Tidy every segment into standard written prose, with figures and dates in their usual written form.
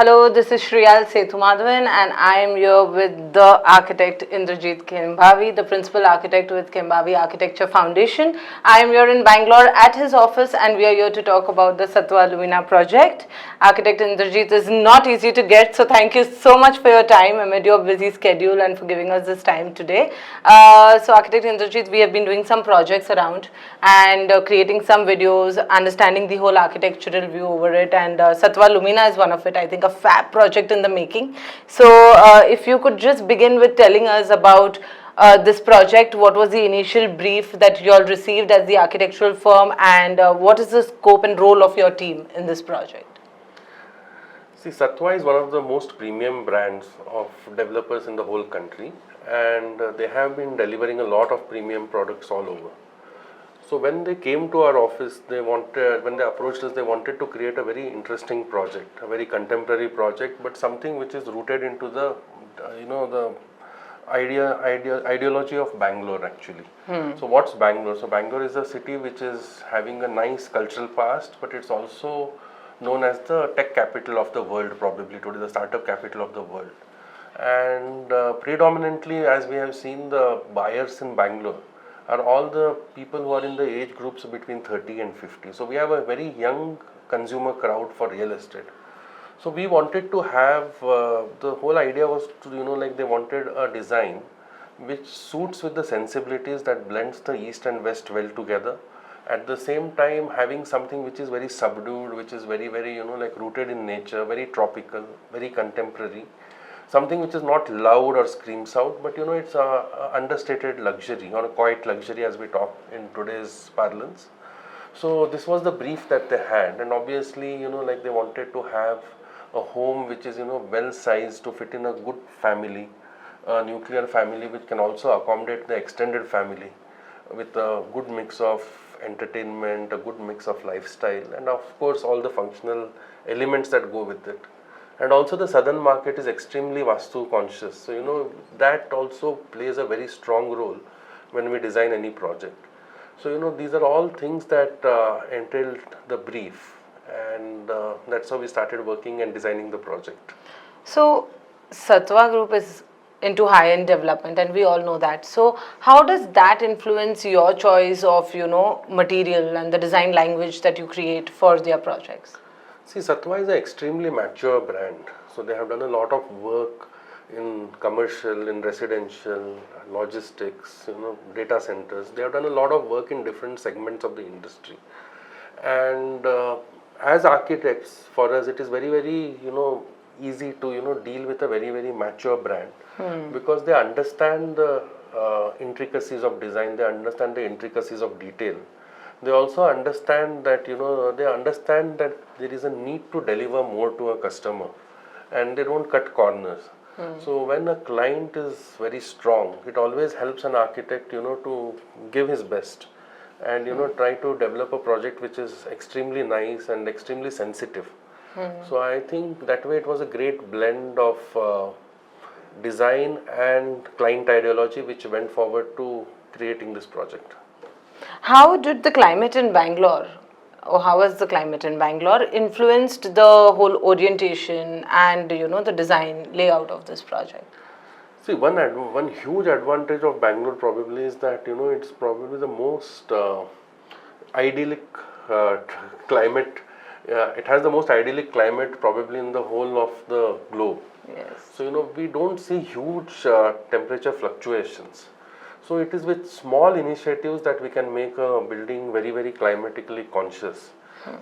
Hello, this is Shriyal Sethumadhavan and I am here with the architect Indrajit Kembhavi, the principal architect with Kembhavi Architecture Foundation. I am here in Bangalore at his office and we are here to talk about the Sattva Lumina project. Architect Indrajit is not easy to get, so thank you so much for your time amid your busy schedule and for giving us this time today. So Architect Indrajit, we have been doing some projects around and creating some videos, understanding the whole architectural view over it, and Sattva Lumina is one of it. I think a fab project in the making. So if you could just begin with telling us about this project, what was the initial brief that you all received as the architectural firm, and what is the scope and role of your team in this project? See, Sattva is one of the most premium brands of developers in the whole country, and they have been delivering a lot of premium products all over. So when they came to our office, when they approached us, they wanted to create a very interesting project, a very contemporary project, but something which is rooted into the, the ideology of Bangalore actually. So what's Bangalore? So Bangalore is a city which is having a nice cultural past, but it's also known as the tech capital of the world, probably today, the startup capital of the world. And predominantly, as we have seen, the buyers in Bangalore are all the people who are in the age groups between 30 and 50. So we have a very young consumer crowd for real estate. So we wanted to have, the whole idea was to, they wanted a design which suits with the sensibilities that blends the East and West well together. At the same time, having something which is very subdued, which is very, rooted in nature, very tropical, very contemporary. Something which is not loud or screams out, but it's a understated luxury or a quiet luxury as we talk in today's parlance. So this was the brief that they had, and obviously they wanted to have a home which is well sized to fit in a good family, a nuclear family which can also accommodate the extended family with a good mix of entertainment, a good mix of lifestyle, and of course all the functional elements that go with it. And also the southern market is extremely Vastu conscious. So, that also plays a very strong role when we design any project. So, these are all things that entailed the brief, and that's how we started working and designing the project. So, Sattva Group is into high-end development and we all know that. So, how does that influence your choice of, material and the design language that you create for their projects? See, Sattva is an extremely mature brand. So they have done a lot of work in commercial, in residential, logistics, data centers. They have done a lot of work in different segments of the industry. And as architects, for us, it is very, very, easy to, deal with a very, very mature brand because they understand the intricacies of design, they understand the intricacies of detail. They also understand that there is a need to deliver more to a customer, and they don't cut corners. So when a client is very strong, it always helps an architect to give his best and try to develop a project which is extremely nice and extremely sensitive. So I think that way it was a great blend of design and client ideology which went forward to creating this project. How did the climate in Bangalore, or how has the climate in Bangalore influenced the whole orientation and the design layout of this project? See, one huge advantage of Bangalore probably is that it's probably the most idyllic climate. It has the most idyllic climate probably in the whole of the globe. Yes. So we don't see huge temperature fluctuations. So it is with small initiatives that we can make a building very, very climatically conscious.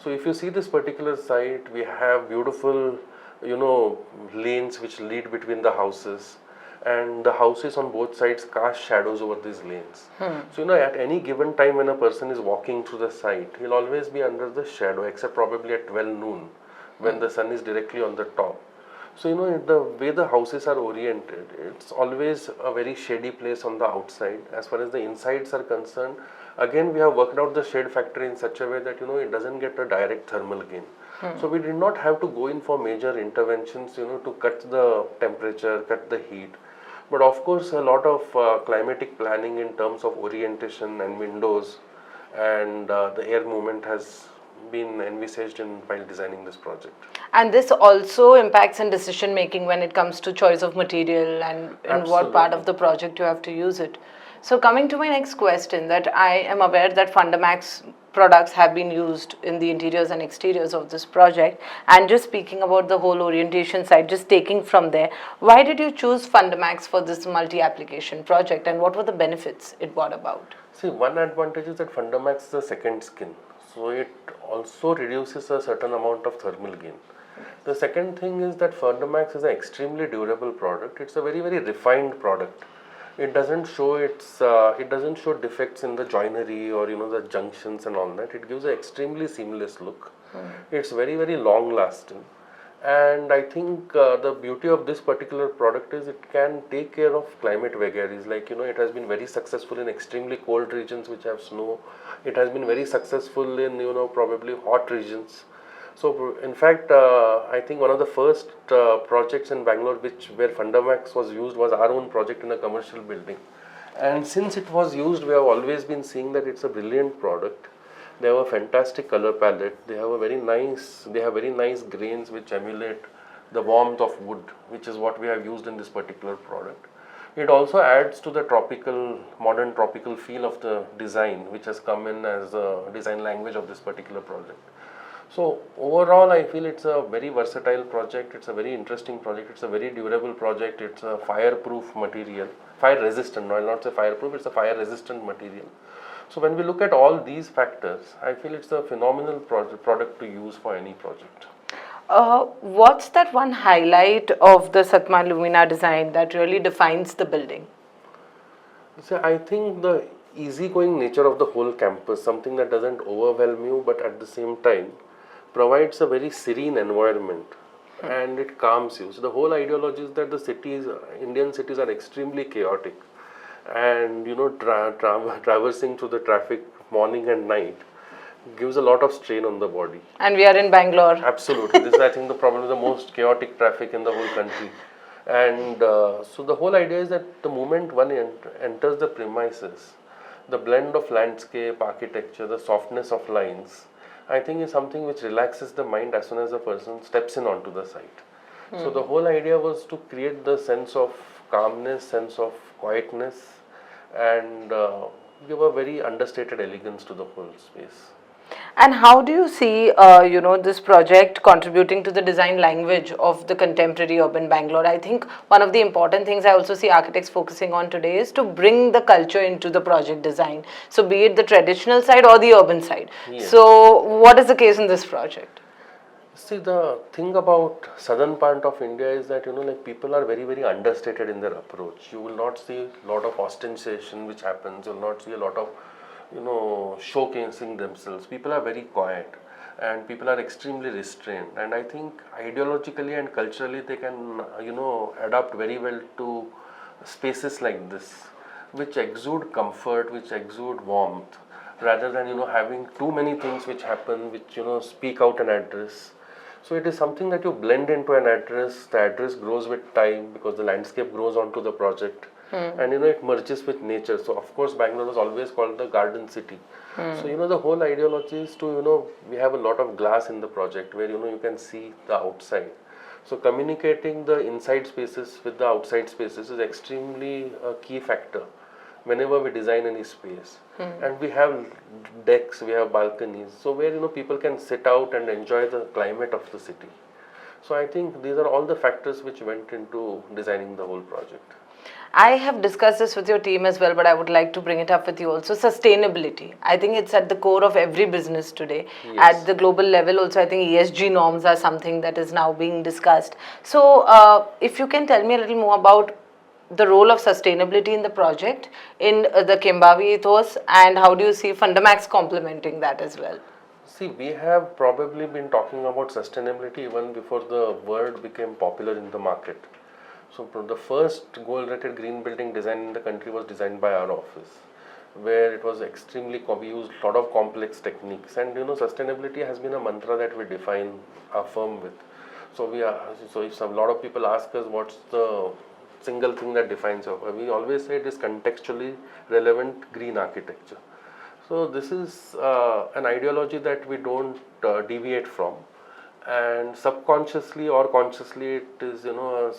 So if you see this particular site, we have beautiful, lanes which lead between the houses, and the houses on both sides cast shadows over these lanes. So at any given time when a person is walking through the site, he'll always be under the shadow, except probably at 12 noon when the sun is directly on the top. So the way the houses are oriented, it's always a very shady place on the outside. As far as the insides are concerned, again we have worked out the shade factor in such a way that it doesn't get a direct thermal gain. So we did not have to go in for major interventions to cut the temperature, cut the heat. But of course a lot of climatic planning in terms of orientation and windows and the air movement has been envisaged in while designing this project. And this also impacts in decision making when it comes to choice of material and in what part of the project you have to use it. So coming to my next question, that I am aware that Fundermax products have been used in the interiors and exteriors of this project, and just speaking about the whole orientation side, just taking from there, why did you choose Fundermax for this multi-application project and what were the benefits it brought about? See, one advantage is that Fundermax is a second skin, so it also reduces a certain amount of thermal gain. The second thing is that Fundermax is an extremely durable product. It's a very, very refined product. It doesn't show defects in the joinery or the junctions and all that. It gives an extremely seamless look. It's very, very long lasting. And I think the beauty of this particular product is it can take care of climate vagaries. Like, it has been very successful in extremely cold regions which have snow. It has been very successful in, probably hot regions. So, in fact, I think one of the first projects in Bangalore where Fundermax was used was our own project in a commercial building. And since it was used, we have always been seeing that it's a brilliant product. They have a fantastic color palette. They have very nice grains which emulate the warmth of wood, which is what we have used in this particular product. It also adds to the modern tropical feel of the design, which has come in as a design language of this particular project. So overall, I feel it's a very versatile project. It's a very interesting project. It's a very durable project. It's a fireproof material, fire resistant. No, I'll not say fireproof. It's a fire resistant material. So when we look at all these factors, I feel it's a phenomenal product to use for any project. What's that one highlight of the Sattva Lumina design that really defines the building? So I think the easygoing nature of the whole campus, something that doesn't overwhelm you, but at the same time provides a very serene environment and it calms you. So the whole ideology is that Indian cities are extremely chaotic, and traversing through the traffic morning and night gives a lot of strain on the body. And we are in Bangalore. Absolutely. This is, I think, probably the most chaotic traffic in the whole country. And so the whole idea is that the moment one enters the premises, the blend of landscape, architecture, the softness of lines, I think is something which relaxes the mind as soon as a person steps in onto the site. So the whole idea was to create the sense of calmness, sense of quietness, and give a very understated elegance to the whole space. And how do you see, this project contributing to the design language of the contemporary urban Bangalore? I think one of the important things I also see architects focusing on today is to bring the culture into the project design. So be it the traditional side or the urban side. Yes. So what is the case in this project? See, the thing about southern part of India is that, people are very, very understated in their approach. You will not see a lot of ostentation which happens. You will not see a lot of showcasing themselves. People are very quiet and people are extremely restrained, and I think ideologically and culturally they can adapt very well to spaces like this, which exude comfort, which exude warmth, rather than having too many things which happen, which speak out an address. So it is something that you blend into an address. The address grows with time because the landscape grows onto the project. And it merges with nature. So of course Bangalore is always called the garden city. So the whole ideology is to we have a lot of glass in the project where you can see the outside. So communicating the inside spaces with the outside spaces is extremely a key factor whenever we design any space. And we have decks, we have balconies, so where people can sit out and enjoy the climate of the city. So I think these are all the factors which went into designing the whole project. I have discussed this with your team as well, but I would like to bring it up with you also. Sustainability. I think it's at the core of every business today. Yes. At the global level also, I think ESG norms are something that is now being discussed. So if you can tell me a little more about the role of sustainability in the project, in the Kembhavi ethos, and how do you see Fundermax complementing that as well? See, we have probably been talking about sustainability even before the word became popular in the market. So the first gold-rated green building design in the country was designed by our office, where it was extremely, we used a lot of complex techniques, and sustainability has been a mantra that we define our firm with. So if a lot of people ask us what's the single thing that defines our firm, we always say it is contextually relevant green architecture. So this is an ideology that we don't deviate from, and subconsciously or consciously, it is a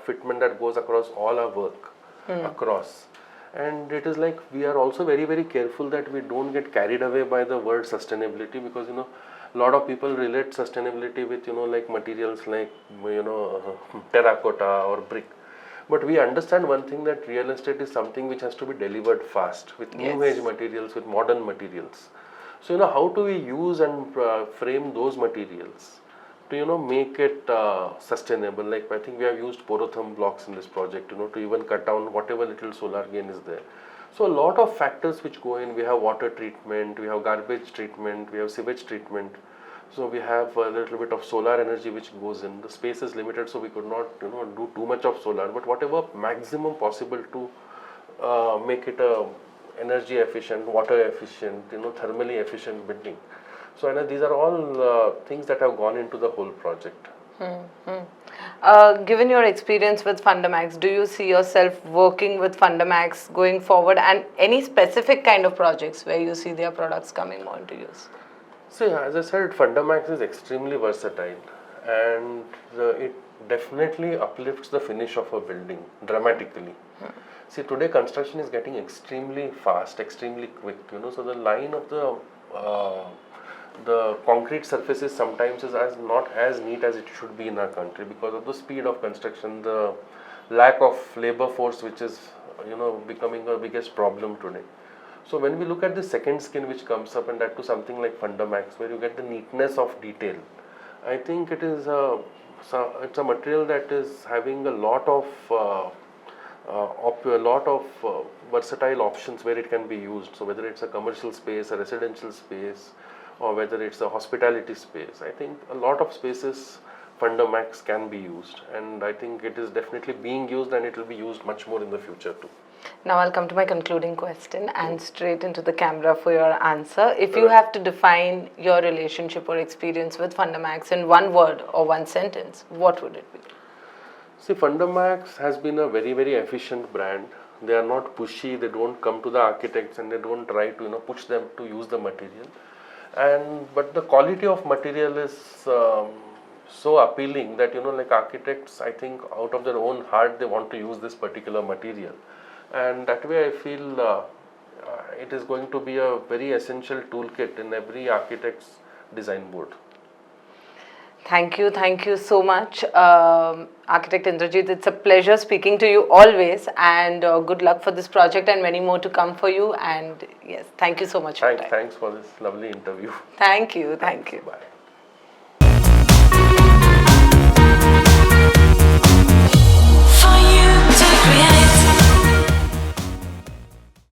fitment that goes across all our work across. And it is like we are also very, very careful that we don't get carried away by the word sustainability, because a lot of people relate sustainability with like materials like terracotta or brick. But we understand one thing, that real estate is something which has to be delivered fast with new age materials, with modern materials. So how do we use and frame those materials to make it sustainable? Like I think we have used porotherm blocks in this project to even cut down whatever little solar gain is there. So a lot of factors which go in. We have water treatment, we have garbage treatment, we have sewage treatment. So we have a little bit of solar energy which goes in. The space is limited, so we could not do too much of solar, but whatever maximum possible to make it a energy efficient, water efficient, thermally efficient building. So these are all things that have gone into the whole project. Given your experience with Fundermax, do you see yourself working with Fundermax going forward, and any specific kind of projects where you see their products coming on to use? So as I said, Fundermax is extremely versatile, and it definitely uplifts the finish of a building dramatically. See, today construction is getting extremely fast, extremely quick. So the line of the concrete surfaces sometimes is not as neat as it should be in our country, because of the speed of construction, the lack of labor force, which is becoming the biggest problem today. So when we look at the second skin which comes up, and that to something like Fundermax, where you get the neatness of detail, I think it is it's a material that is having a lot of versatile options where it can be used. So whether it's a commercial space, a residential space, or whether it's a hospitality space, I think a lot of spaces Fundermax can be used, and I think it is definitely being used, and it will be used much more in the future too. Now I'll come to my concluding question, and straight into the camera for your answer. If you have to define your relationship or experience with Fundermax in one word or one sentence, what would it be? See, Fundermax has been a very, very efficient brand. They are not pushy. They don't come to the architects and they don't try to push them to use the material. But the quality of material is so appealing that like architects, I think out of their own heart they want to use this particular material. And that way I feel it is going to be a very essential toolkit in every architect's design board. Thank you so much, Architect Indrajit. It's a pleasure speaking to you always, and good luck for this project and many more to come for you. And yes, thank you so much. Thanks for this lovely interview. Thank you. Bye.